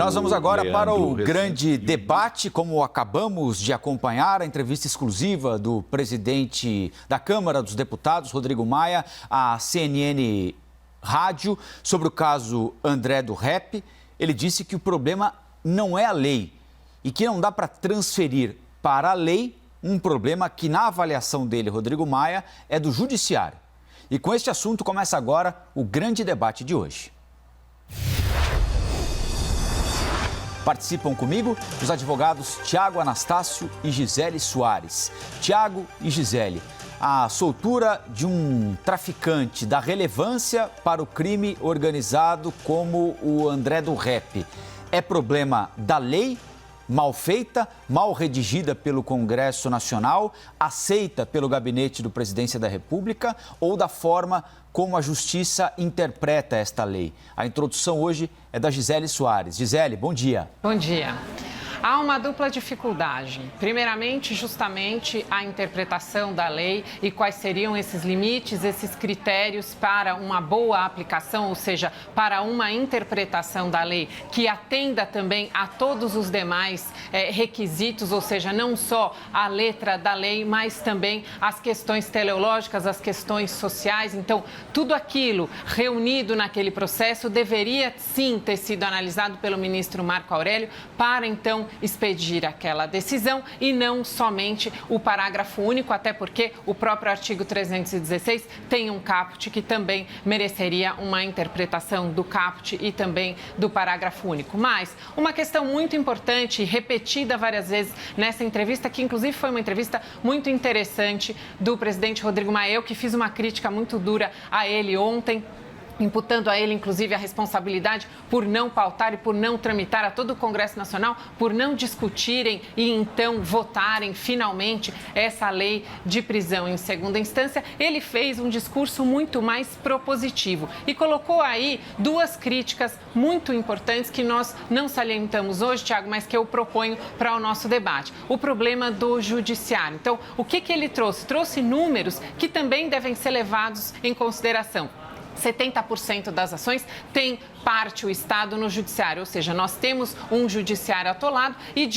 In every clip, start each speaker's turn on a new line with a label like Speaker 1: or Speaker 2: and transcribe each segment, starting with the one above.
Speaker 1: nós vamos agora para o grande debate, como acabamos de acompanhar a entrevista exclusiva do presidente da Câmara dos Deputados, Rodrigo Maia, à CNN Rádio, sobre o caso André do Rep. Ele disse que o problema não é a lei e que não dá para transferir para a lei um problema que, na avaliação dele, Rodrigo Maia, é do judiciário. E com este assunto começa agora o grande debate de hoje. Participam comigo os advogados Tiago Anastácio e Gisele Soares. Tiago e Gisele, a soltura de um traficante da relevância para o crime organizado como o André do Rep é problema da lei, mal feita, mal redigida pelo Congresso Nacional, aceita pelo gabinete do Presidência da República ou da forma como a Justiça interpreta esta lei? A introdução hoje é da Gisele Soares. Gisele, bom dia.
Speaker 2: Bom dia. Há uma dupla dificuldade. Primeiramente, justamente a interpretação da lei e quais seriam esses limites, esses critérios para uma boa aplicação, ou seja, para uma interpretação da lei que atenda também a todos os demais requisitos, ou seja, não só a letra da lei, mas também as questões teleológicas, as questões sociais. Então, tudo aquilo reunido naquele processo deveria sim ter sido analisado pelo ministro Marco Aurélio para então expedir aquela decisão e não somente o parágrafo único, até porque o próprio artigo 316 tem um caput que também mereceria uma interpretação do caput e também do parágrafo único. Mas uma questão muito importante, repetida várias vezes nessa entrevista, que inclusive foi uma entrevista muito interessante do presidente Rodrigo Maia, eu que fiz uma crítica muito dura a ele ontem, imputando a ele, inclusive, a responsabilidade por não pautar e por não tramitar a todo o Congresso Nacional, por não discutirem e, então, votarem, finalmente, essa lei de prisão em segunda instância. Ele fez um discurso muito mais propositivo e colocou aí duas críticas muito importantes que nós não salientamos hoje, Tiago, mas que eu proponho para o nosso debate. O problema do judiciário. Então, o que ele trouxe? Trouxe números que também devem ser levados em consideração. 70% das ações tem parte o Estado no judiciário, ou seja, nós temos um judiciário atolado e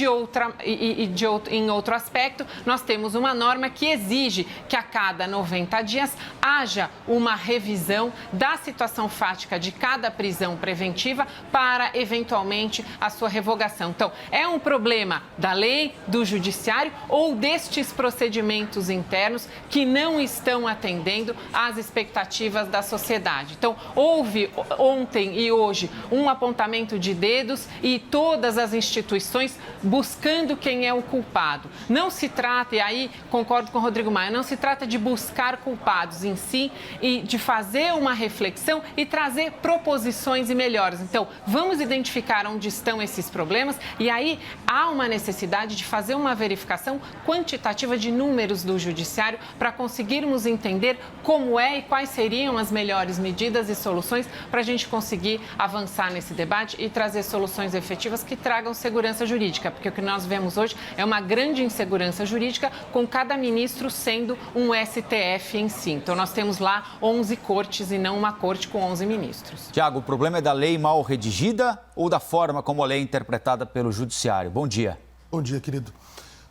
Speaker 2: em outro aspecto, nós temos uma norma que exige que a cada 90 dias haja uma revisão da situação fática de cada prisão preventiva para, eventualmente, a sua revogação. Então, é um problema da lei, do judiciário ou destes procedimentos internos que não estão atendendo às expectativas da sociedade. Então, houve ontem e hoje um apontamento de dedos e todas as instituições buscando quem é o culpado. Não se trata, e aí concordo com o Rodrigo Maia, não se trata de buscar culpados em si e de fazer uma reflexão e trazer proposições e melhores. Então, vamos identificar onde estão esses problemas e aí há uma necessidade de fazer uma verificação quantitativa de números do judiciário para conseguirmos entender como é e quais seriam as melhores medidas e soluções para a gente conseguir avançar nesse debate e trazer soluções efetivas que tragam segurança jurídica, porque o que nós vemos hoje é uma grande insegurança jurídica com cada ministro sendo um STF em si. Então, nós temos lá 11 cortes e não uma corte com 11 ministros.
Speaker 1: Tiago, o problema é da lei mal redigida ou da forma como a lei é interpretada pelo judiciário? Bom dia.
Speaker 3: Bom dia, querido.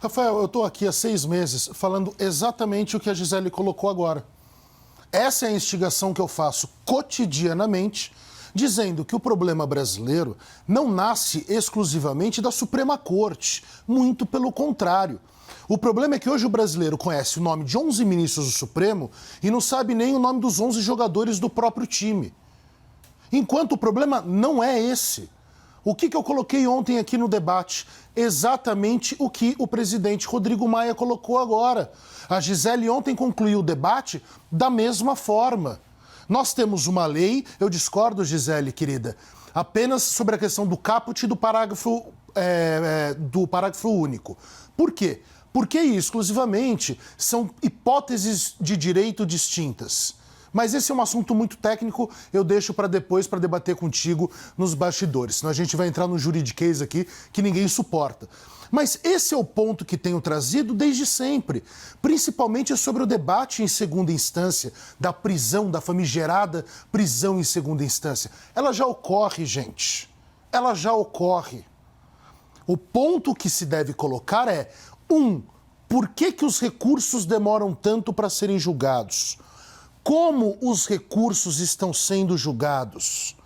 Speaker 3: Rafael, eu estou aqui há 6 meses falando exatamente o que a Gisele colocou agora. Essa é a instigação que eu faço cotidianamente, dizendo que o problema brasileiro não nasce exclusivamente da Suprema Corte, muito pelo contrário. O problema é que hoje o brasileiro conhece o nome de 11 ministros do Supremo e não sabe nem o nome dos 11 jogadores do próprio time. Enquanto o problema não é esse. O que eu coloquei ontem aqui no debate? Exatamente o que o presidente Rodrigo Maia colocou agora. A Gisele ontem concluiu o debate da mesma forma. Nós temos uma lei, eu discordo, Gisele, querida, apenas sobre a questão do caput e do parágrafo único. Por quê? Porque exclusivamente são hipóteses de direito distintas. Mas esse é um assunto muito técnico, eu deixo para depois, para debater contigo nos bastidores. Senão a gente vai entrar num juridiquês aqui que ninguém suporta. Mas esse é o ponto que tenho trazido desde sempre, principalmente sobre o debate em segunda instância, da prisão, da famigerada prisão em segunda instância. Ela já ocorre, gente. ela já ocorre. O ponto que se deve colocar é, por que os recursos demoram tanto para serem julgados? Como os recursos estão sendo julgados?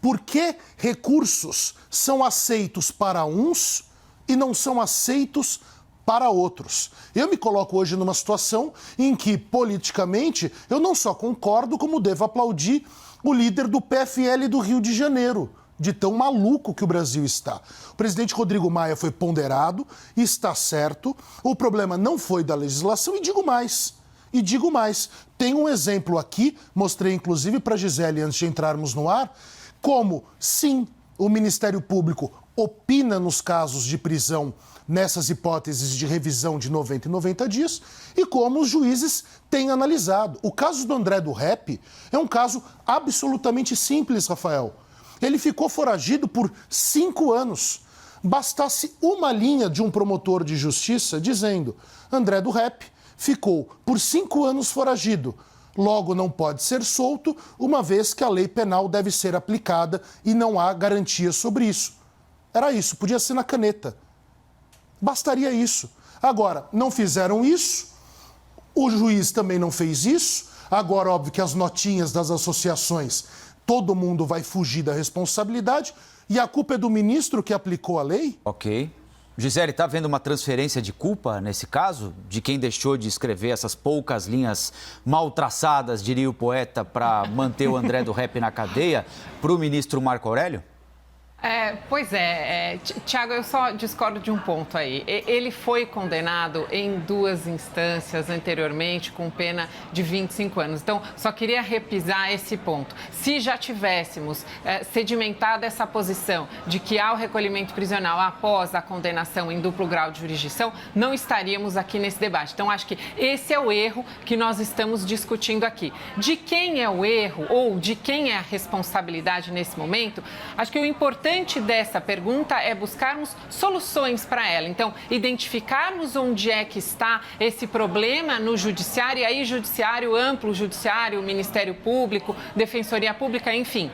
Speaker 3: Por que recursos são aceitos para uns e não são aceitos para outros? Eu me coloco hoje numa situação em que, politicamente, eu não só concordo, como devo aplaudir o líder do PFL do Rio de Janeiro, de tão maluco que o Brasil está. O presidente Rodrigo Maia foi ponderado, está certo, o problema não foi da legislação, e digo mais, tem um exemplo aqui, mostrei inclusive para a Gisele antes de entrarmos no ar, como, sim, o Ministério Público opina nos casos de prisão nessas hipóteses de revisão de 90 e 90 dias, e como os juízes têm analisado. O caso do André do Rap é um caso absolutamente simples, Rafael. Ele ficou foragido por 5 anos. Bastasse uma linha de um promotor de justiça dizendo: André do Rap ficou por 5 anos foragido. Logo, não pode ser solto, uma vez que a lei penal deve ser aplicada e não há garantia sobre isso. Era isso, podia ser na caneta. Bastaria isso. Agora, não fizeram isso, o juiz também não fez isso. Agora, óbvio que as notinhas das associações, todo mundo vai fugir da responsabilidade e a culpa é do ministro que aplicou a lei?
Speaker 1: Ok. Gisele, está havendo uma transferência de culpa nesse caso? De quem deixou de escrever essas poucas linhas mal traçadas, diria o poeta, para manter o André do Rap na cadeia, para o ministro Marco Aurélio?
Speaker 2: Pois é, Tiago, eu só discordo de um ponto aí. Ele foi condenado em 2 instâncias anteriormente com pena de 25 anos. Então, só queria repisar esse ponto. Se já tivéssemos sedimentado essa posição de que há o recolhimento prisional após a condenação em duplo grau de jurisdição, não estaríamos aqui nesse debate. Então, acho que esse é o erro que nós estamos discutindo aqui. De quem é o erro ou de quem é a responsabilidade nesse momento? Acho que o importante dessa pergunta é buscarmos soluções para ela. Então, identificarmos onde é que está esse problema no judiciário, e aí judiciário amplo, judiciário, Ministério Público, Defensoria Pública, enfim.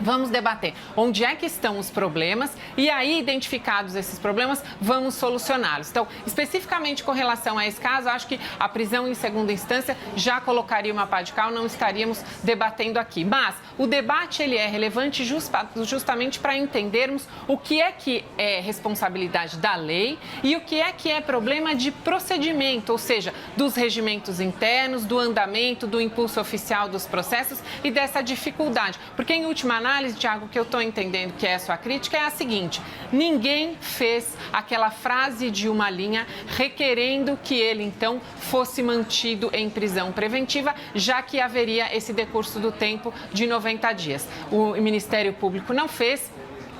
Speaker 2: Vamos debater onde é que estão os problemas e aí, identificados esses problemas, vamos solucioná-los. Então, especificamente com relação a esse caso, acho que a prisão em segunda instância já colocaria uma pá de cal, não estaríamos debatendo aqui. Mas o debate ele é relevante justamente para entendermos o que é responsabilidade da lei e o que é problema de procedimento, ou seja, dos regimentos internos, do andamento, do impulso oficial dos processos e dessa dificuldade. Porque, em última análise, Tiago, que eu estou entendendo que é a sua crítica é a seguinte: ninguém fez aquela frase de uma linha requerendo que ele, então, fosse mantido em prisão preventiva, já que haveria esse decurso do tempo de 90 dias. O Ministério Público não fez.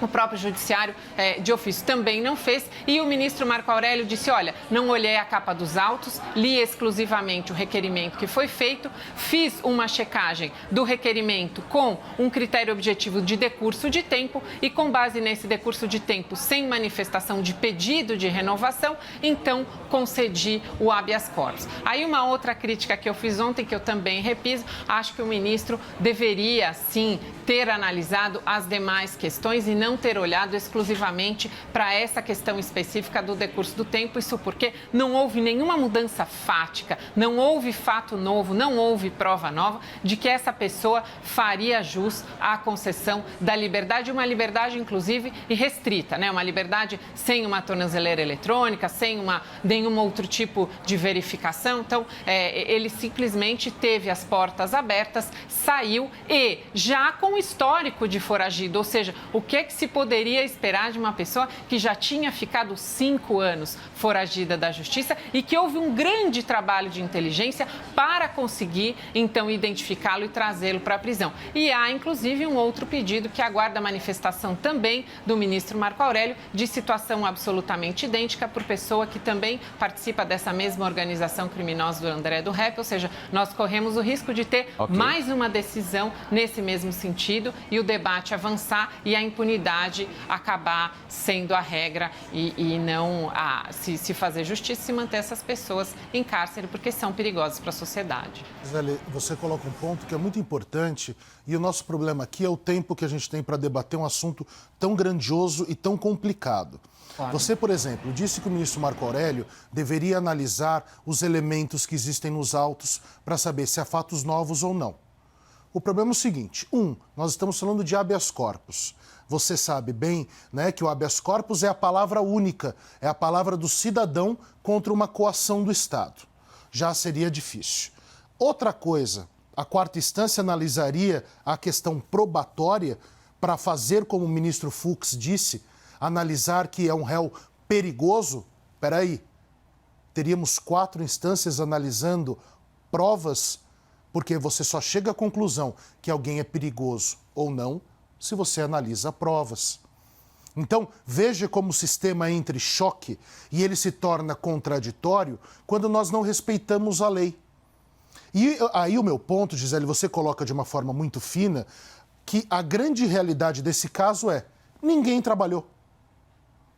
Speaker 2: O próprio judiciário de ofício também não fez e o ministro Marco Aurélio disse: olha, não olhei a capa dos autos, li exclusivamente o requerimento que foi feito, fiz uma checagem do requerimento com um critério objetivo de decurso de tempo e com base nesse decurso de tempo, sem manifestação de pedido de renovação, então concedi o habeas corpus. Aí uma outra crítica que eu fiz ontem, que eu também repiso, acho que o ministro deveria, sim, ter analisado as demais questões e não ter olhado exclusivamente para essa questão específica do decurso do tempo. Isso porque não houve nenhuma mudança fática, não houve fato novo, não houve prova nova de que essa pessoa faria jus à concessão da liberdade, uma liberdade, inclusive, irrestrita, né? Uma liberdade sem uma tornozeleira eletrônica, sem nenhum outro tipo de verificação. Então, ele simplesmente teve as portas abertas, saiu e já com histórico de foragido, ou seja, o que se poderia esperar de uma pessoa que já tinha ficado 5 anos foragida da justiça e que houve um grande trabalho de inteligência para conseguir, então, identificá-lo e trazê-lo para a prisão. E há, inclusive, um outro pedido que aguarda a manifestação também do ministro Marco Aurélio de situação absolutamente idêntica por pessoa que também participa dessa mesma organização criminosa do André do Rap, ou seja, nós corremos o risco de ter mais uma decisão nesse mesmo sentido sentido e o debate avançar e a impunidade acabar sendo a regra e não se fazer justiça e se manter essas pessoas em cárcere porque são perigosas para a sociedade.
Speaker 3: Gisele, você coloca um ponto que é muito importante e o nosso problema aqui é o tempo que a gente tem para debater um assunto tão grandioso e tão complicado. Claro. Você, por exemplo, disse que o ministro Marco Aurélio deveria analisar os elementos que existem nos autos para saber se há fatos novos ou não. O problema é o seguinte, nós estamos falando de habeas corpus. Você sabe bem, né, que o habeas corpus é a palavra única, é a palavra do cidadão contra uma coação do Estado. Já seria difícil. Outra coisa, a quarta instância analisaria a questão probatória para fazer, como o ministro Fux disse, analisar que é um réu perigoso. Espera aí, teríamos 4 instâncias analisando provas, porque você só chega à conclusão que alguém é perigoso ou não se você analisa provas. Então, veja como o sistema entra em choque e ele se torna contraditório quando nós não respeitamos a lei. E aí o meu ponto, Gisele, você coloca de uma forma muito fina, que a grande realidade desse caso é: ninguém trabalhou.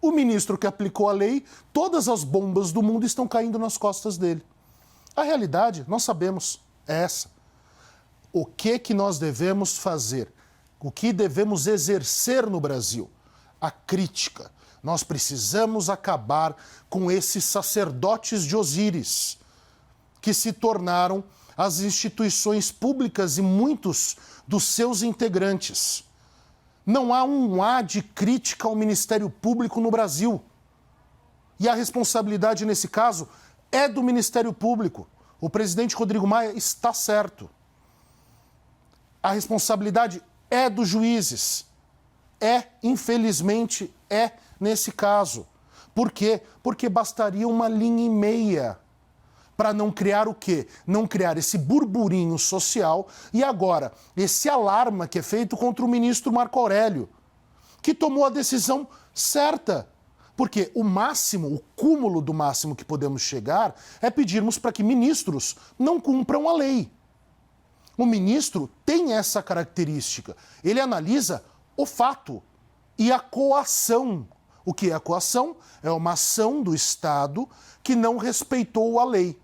Speaker 3: O ministro que aplicou a lei, todas as bombas do mundo estão caindo nas costas dele. A realidade, nós sabemos, é essa. O que nós devemos fazer? O que devemos exercer no Brasil? A crítica. Nós precisamos acabar com esses sacerdotes de Osíris, que se tornaram as instituições públicas e muitos dos seus integrantes. Não há um A de crítica ao Ministério Público no Brasil. E a responsabilidade, nesse caso, é do Ministério Público. O presidente Rodrigo Maia está certo. A responsabilidade é dos juízes. Infelizmente, nesse caso. Por quê? Porque bastaria uma linha e meia para não criar o quê? Não criar esse burburinho social e agora esse alarma que é feito contra o ministro Marco Aurélio, que tomou a decisão certa. Porque o máximo, o cúmulo do máximo que podemos chegar é pedirmos para que ministros não cumpram a lei. O ministro tem essa característica. Ele analisa o fato e a coação. O que é a coação? É uma ação do Estado que não respeitou a lei.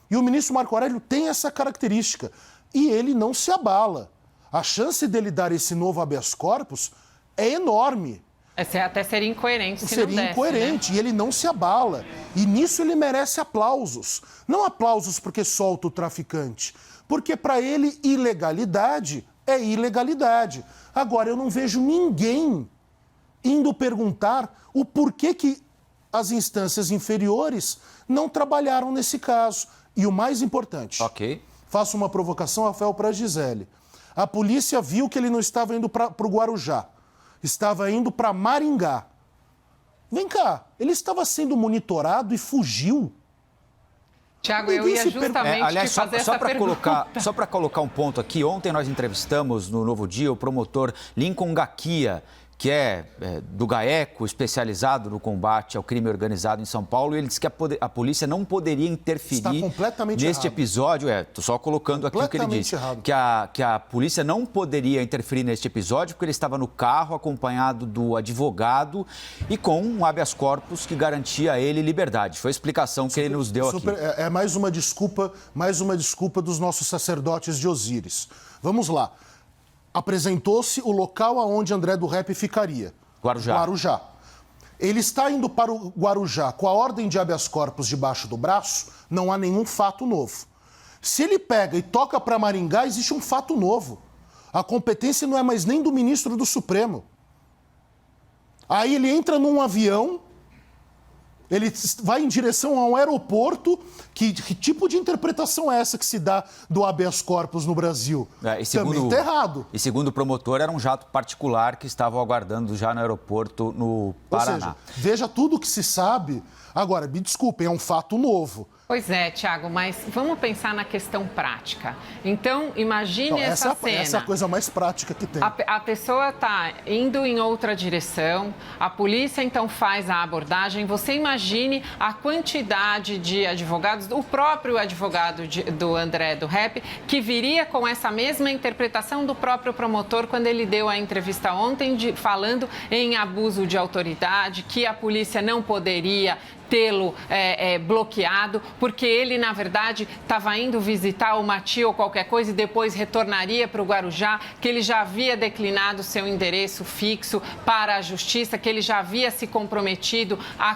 Speaker 3: E o ministro Marco Aurélio tem essa característica. E ele não se abala. A chance dele dar esse novo habeas corpus é enorme.
Speaker 2: Até seria incoerente se
Speaker 3: seria
Speaker 2: não desse,
Speaker 3: incoerente, né? E ele não se abala. E nisso ele merece aplausos. Não aplausos porque solta o traficante, porque para ele ilegalidade é ilegalidade. Agora, eu não vejo ninguém indo perguntar o porquê que as instâncias inferiores não trabalharam nesse caso. E o mais importante, faço uma provocação, Rafael, para a Gisele. A polícia viu que ele não estava indo para o Guarujá, estava indo para Maringá. Vem cá, ele estava sendo monitorado e fugiu.
Speaker 2: Tiago, eu ia justamente
Speaker 1: aliás,
Speaker 2: fazer essa pergunta.
Speaker 1: Só para colocar um ponto aqui, ontem nós entrevistamos no Novo Dia o promotor Lincoln Gaquia, que é do GAECO, especializado no combate ao crime organizado em São Paulo, e ele disse que a polícia não poderia interferir neste episódio. Estou só colocando aqui o que ele disse. Que a polícia não poderia interferir neste episódio porque ele estava no carro acompanhado do advogado e com um habeas corpus que garantia a ele liberdade. Foi a explicação que ele nos deu aqui.
Speaker 3: É mais uma desculpa dos nossos sacerdotes de Osíris. Vamos lá. Apresentou-se o local aonde André do Rep ficaria. Guarujá. Ele está indo para o Guarujá com a ordem de habeas corpus debaixo do braço, não há nenhum fato novo. Se ele pega e toca para Maringá, existe um fato novo. A competência não é mais nem do ministro do Supremo. Aí ele entra num avião, ele vai em direção a um aeroporto. Que tipo de interpretação é essa que se dá do habeas corpus no Brasil? Também está errado.
Speaker 1: E segundo o promotor, era um jato particular que estavam aguardando já no aeroporto no Paraná.
Speaker 3: Ou seja, veja tudo o que se sabe. Agora, me desculpem, é um fato novo.
Speaker 2: Pois é, Tiago, mas vamos pensar na questão prática. Então, imagine essa cena.
Speaker 3: Essa é a coisa mais prática que tem.
Speaker 2: A pessoa está indo em outra direção, a polícia então faz a abordagem. Você imagine a quantidade de advogados, o próprio advogado do André do Rep, que viria com essa mesma interpretação do próprio promotor quando ele deu a entrevista ontem, falando em abuso de autoridade, que a polícia não poderia tê-lo bloqueado, porque ele, na verdade, estava indo visitar uma tia ou qualquer coisa e depois retornaria para o Guarujá, que ele já havia declinado seu endereço fixo para a justiça, que ele já havia se comprometido a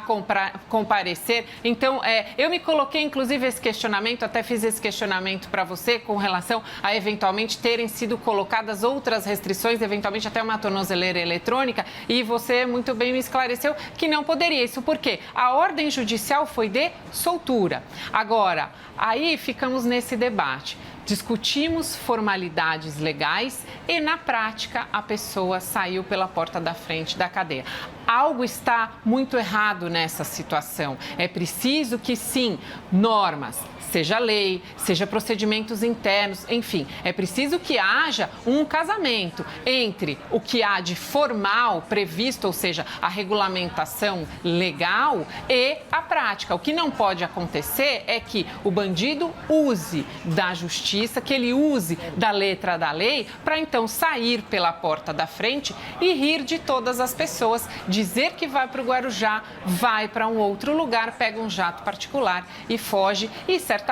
Speaker 2: comparecer. Então, eu me coloquei, inclusive, esse questionamento, até fiz esse questionamento para você com relação a, eventualmente, terem sido colocadas outras restrições, eventualmente até uma tornozeleira eletrônica, e você muito bem me esclareceu que não poderia. Isso porque a ordem judicial foi de soltura. Agora, aí ficamos nesse debate. Discutimos formalidades legais e, na prática, a pessoa saiu pela porta da frente da cadeia. Algo está muito errado nessa situação. É preciso que, sim, normas, seja lei, seja procedimentos internos, enfim, é preciso que haja um casamento entre o que há de formal previsto, ou seja, a regulamentação legal, e a prática. O que não pode acontecer é que o bandido use da justiça, que ele use da letra da lei, para então sair pela porta da frente e rir de todas as pessoas, dizer que vai para o Guarujá, vai para um outro lugar, pega um jato particular e foge, e certamente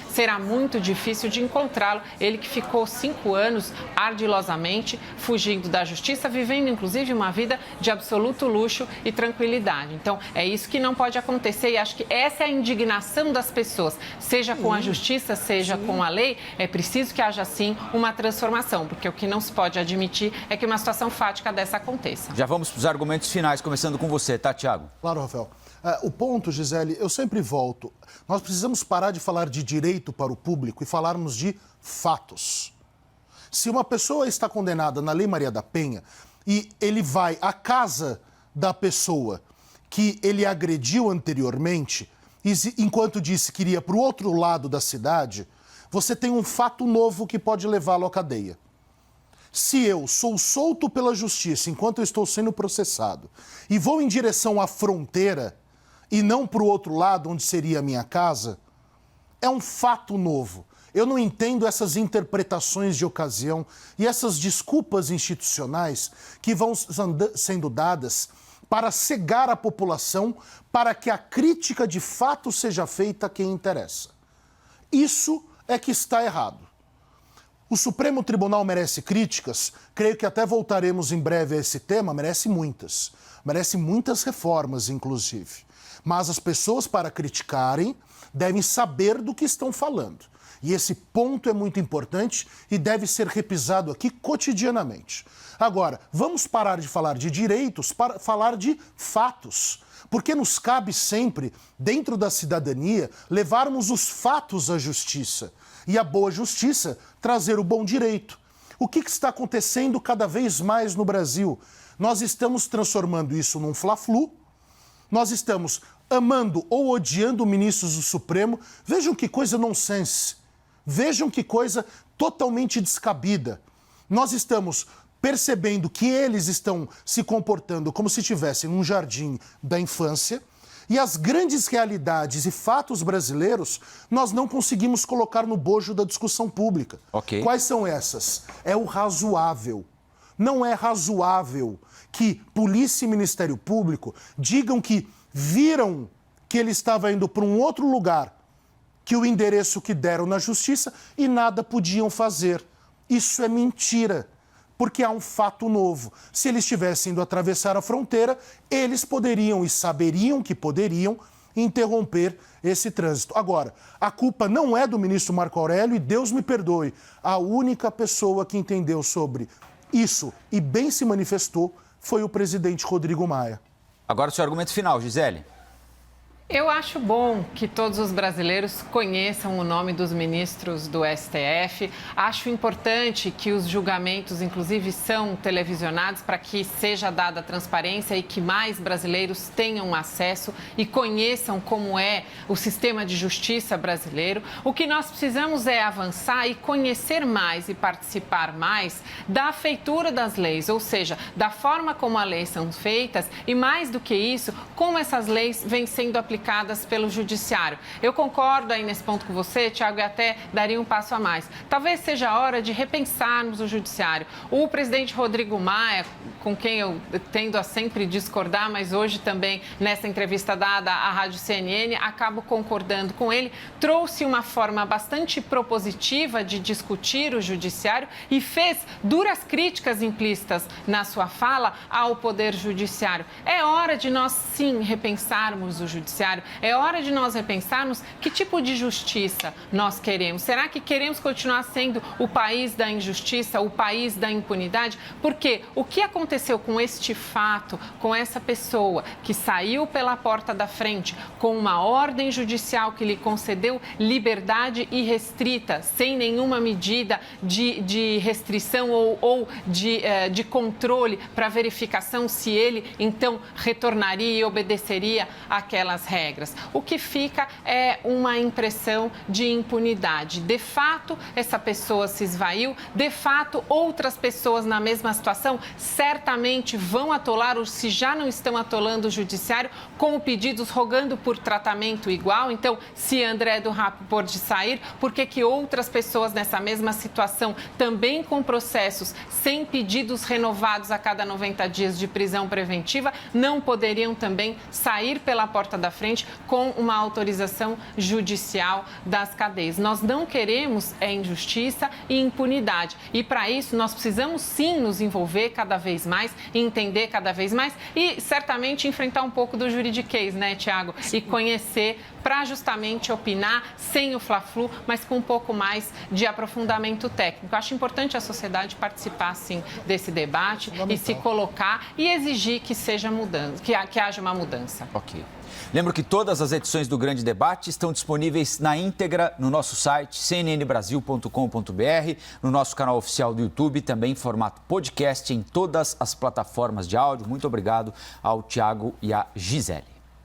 Speaker 2: será muito difícil de encontrá-lo. Ele que ficou 5 anos ardilosamente fugindo da justiça, vivendo inclusive uma vida de absoluto luxo e tranquilidade. Então, é isso que não pode acontecer, e acho que essa é a indignação das pessoas, seja com a justiça, seja com a lei. É preciso que haja, sim, uma transformação, porque o que não se pode admitir é que uma situação fática dessa aconteça.
Speaker 1: Já vamos para os argumentos finais, começando com você, tá, Tiago?
Speaker 3: Claro, Rafael. O ponto, Gisele, eu sempre volto. Nós precisamos parar de falar de direito para o público e falarmos de fatos. Se uma pessoa está condenada na Lei Maria da Penha e ele vai à casa da pessoa que ele agrediu anteriormente, enquanto disse que iria para o outro lado da cidade, você tem um fato novo que pode levá-lo à cadeia. Se eu sou solto pela justiça enquanto eu estou sendo processado e vou em direção à fronteira e não para o outro lado, onde seria a minha casa, é um fato novo. Eu não entendo essas interpretações de ocasião e essas desculpas institucionais que vão sendo dadas para cegar a população, para que a crítica de fato seja feita a quem interessa. Isso é que está errado. O Supremo Tribunal merece críticas, creio que até voltaremos em breve a esse tema, merece muitas reformas, inclusive. Mas as pessoas, para criticarem, devem saber do que estão falando. E esse ponto é muito importante e deve ser repisado aqui cotidianamente. Agora, vamos parar de falar de direitos para falar de fatos. Porque nos cabe sempre, dentro da cidadania, levarmos os fatos à justiça. E a boa justiça trazer o bom direito. O que está acontecendo cada vez mais no Brasil? Nós estamos transformando isso num fla-flu, nós estamos amando ou odiando ministros do Supremo. Vejam que coisa nonsense, vejam que coisa totalmente descabida. Nós estamos percebendo que eles estão se comportando como se estivessem num jardim da infância, e as grandes realidades e fatos brasileiros nós não conseguimos colocar no bojo da discussão pública.
Speaker 1: Okay.
Speaker 3: Quais são essas? É o razoável. Não é razoável que polícia e Ministério Público digam que viram que ele estava indo para um outro lugar que o endereço que deram na justiça e nada podiam fazer. Isso é mentira. Porque há um fato novo. Se eles tivessem ido atravessar a fronteira, eles poderiam e saberiam que poderiam interromper esse trânsito. Agora, a culpa não é do ministro Marco Aurélio e Deus me perdoe. A única pessoa que entendeu sobre isso e bem se manifestou foi o presidente Rodrigo Maia.
Speaker 1: Agora o seu argumento final, Gisele.
Speaker 2: Eu acho bom que todos os brasileiros conheçam o nome dos ministros do STF. Acho importante que os julgamentos, inclusive, são televisionados para que seja dada transparência e que mais brasileiros tenham acesso e conheçam como é o sistema de justiça brasileiro. O que nós precisamos é avançar e conhecer mais e participar mais da feitura das leis, ou seja, da forma como as leis são feitas e, mais do que isso, como essas leis vêm sendo aplicadas pelo judiciário. Eu concordo aí nesse ponto com você, Tiago, e até daria um passo a mais. Talvez seja a hora de repensarmos o judiciário. O presidente Rodrigo Maia, com quem eu tendo a sempre discordar, mas hoje também nessa entrevista dada à Rádio CNN, acabo concordando com ele, trouxe uma forma bastante propositiva de discutir o judiciário e fez duras críticas implícitas na sua fala ao Poder Judiciário. É hora de nós, sim, repensarmos o judiciário. É hora de nós repensarmos que tipo de justiça nós queremos. Será que queremos continuar sendo o país da injustiça, o país da impunidade? Porque o que aconteceu com este fato, com essa pessoa que saiu pela porta da frente com uma ordem judicial que lhe concedeu liberdade irrestrita, sem nenhuma medida de restrição ou de controle para verificação se ele, então, retornaria e obedeceria àquelas regras. O que fica é uma impressão de impunidade. De fato, essa pessoa se esvaiu. De fato, outras pessoas na mesma situação certamente vão atolar, ou se já não estão atolando o judiciário, com pedidos rogando por tratamento igual. Então, se André do Rap pôde sair, por que outras pessoas nessa mesma situação, também com processos sem pedidos renovados a cada 90 dias de prisão preventiva, não poderiam também sair pela porta da frente com uma autorização judicial das cadeias? Nós não queremos injustiça e impunidade. E para isso nós precisamos sim nos envolver cada vez mais, entender cada vez mais e certamente enfrentar um pouco do juridiquês, né, Tiago? E conhecer para justamente opinar sem o fla-flu, mas com um pouco mais de aprofundamento técnico. Acho importante a sociedade participar, sim, desse debate e se colocar e exigir que seja mudança, que haja uma mudança.
Speaker 1: Ok. Lembro que todas as edições do Grande Debate estão disponíveis na íntegra no nosso site cnnbrasil.com.br, no nosso canal oficial do YouTube, também em formato podcast em todas as plataformas de áudio. Muito obrigado ao Tiago e à Gisele.